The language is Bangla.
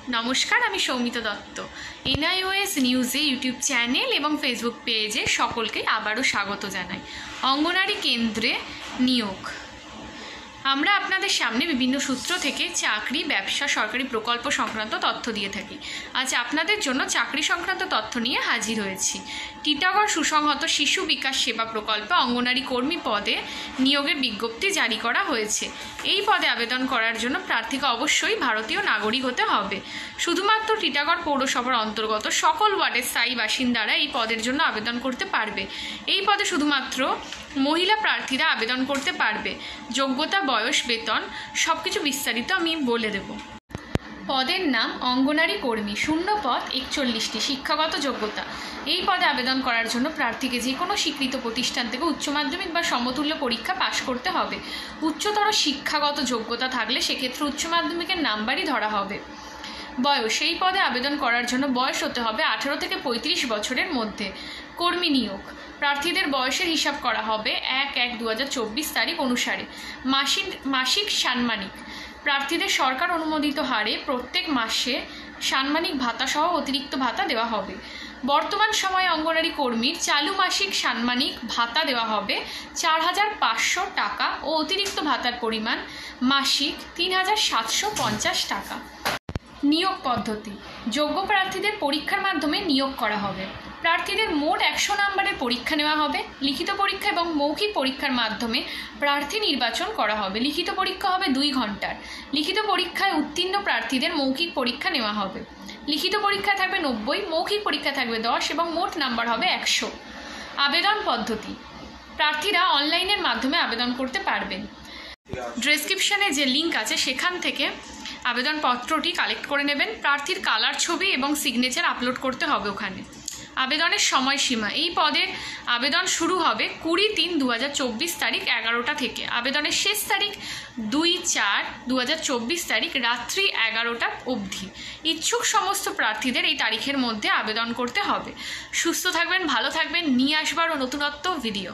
নমস্কার, আমি সৌমিতা দত্ত। এনআইওএস নিউজে ইউটিউব চ্যানেল এবং ফেসবুক পেজে সকলকে আবারও স্বাগত জানাই। অঙ্গনারী কেন্দ্রে নিয়োগ। আমরা আপনাদের সামনে বিভিন্ন সূত্র থেকে চাকরি, ব্যবসা, সরকারি প্রকল্প সংক্রান্ত তথ্য দিয়ে থাকি। আজ আপনাদের জন্য চাকরি সংক্রান্ত তথ্য নিয়ে হাজির হয়েছি। টিটাগড় সুসংহত শিশু বিকাশ সেবা প্রকল্পে অঙ্গনারী কর্মী পদে নিয়োগের বিজ্ঞপ্তি জারি করা হয়েছে। এই পদে আবেদন করার জন্য প্রার্থীকে অবশ্যই ভারতীয় নাগরিক হতে হবে। শুধুমাত্র টিটাগড় পৌরসভার অন্তর্গত সকল ওয়ার্ডের স্থায়ী বাসিন্দারা এই পদের জন্য আবেদন করতে পারবে। এই পদে শুধুমাত্র মহিলা প্রার্থীরা আবেদন করতে পারবে। যোগ্যতা, বয়স, বেতন সব কিছু বিস্তারিত আমি বলে দেব। পদের নাম অঙ্গনারী কর্মী। শূন্য পদ 41টি। শিক্ষাগত যোগ্যতা। এই পদে আবেদন করার জন্য প্রার্থীকে যে কোনো স্বীকৃত প্রতিষ্ঠান থেকে উচ্চ মাধ্যমিক বা সমতুল্য পরীক্ষা পাশ করতে হবে। উচ্চতর শিক্ষাগত যোগ্যতা থাকলে সেক্ষেত্রে উচ্চ মাধ্যমিকের নাম্বারই ধরা হবে। বয়স। এই পদে আবেদন করার জন্য বয়স হতে হবে 18 থেকে 35 বছরের মধ্যে। কর্মী নিয়োগ। প্রার্থীদের বয়সের হিসাব করা হবে 1/1/2024 তারিখ অনুসারে। মাসিক সাম্মানিক। প্রার্থীদের সরকার অনুমোদিত হারে প্রত্যেক মাসে সাম্মানিক ভাতা সহ অতিরিক্ত ভাতা দেওয়া হবে। বর্তমান সময়ে অঙ্গনারী কর্মীর চালু মাসিক সাম্মানিক ভাতা দেওয়া হবে 4,500 টাকা ও অতিরিক্ত ভাতার পরিমাণ মাসিক 3,750 টাকা। নিয়োগ পদ্ধতি। যোগ্য প্রার্থীদের পরীক্ষার মাধ্যমে নিয়োগ করা হবে। প্রার্থীদের মোট 100 নম্বরের পরীক্ষা নেওয়া হবে। লিখিত পরীক্ষা এবং মৌখিক পরীক্ষার মাধ্যমে প্রার্থী নির্বাচন করা হবে। লিখিত পরীক্ষা হবে 2 ঘন্টার। লিখিত পরীক্ষায় উত্তীর্ণ প্রার্থীদের মৌখিক পরীক্ষা নেওয়া হবে। লিখিত পরীক্ষা থাকবে 90, মৌখিক পরীক্ষা থাকবে 10 এবং মোট নাম্বার হবে 100। আবেদন পদ্ধতি। প্রার্থীরা অনলাইনের মাধ্যমে আবেদন করতে পারবেন। ডেসক্রিপশনে যে লিঙ্ক আছে সেখান থেকে আবেদনপত্রটি কালেক্ট করে নেবেন। প্রার্থীর কালার ছবি এবং সিগনেচার আপলোড করতে হবে ওখানে। আবেদনের সময়সীমা। এই পদের আবেদন শুরু হবে 20/3/2024 তারিখ 11টা থেকে। আবেদনের শেষ তারিখ 2/4/2024 তারিখ রাত্রি 11টা অবধি। ইচ্ছুক সমস্ত প্রার্থীদের এই তারিখের মধ্যে আবেদন করতে হবে। সুস্থ থাকবেন, ভালো থাকবেন। নিয়ে আসবার নতুনত্ব ভিডিও।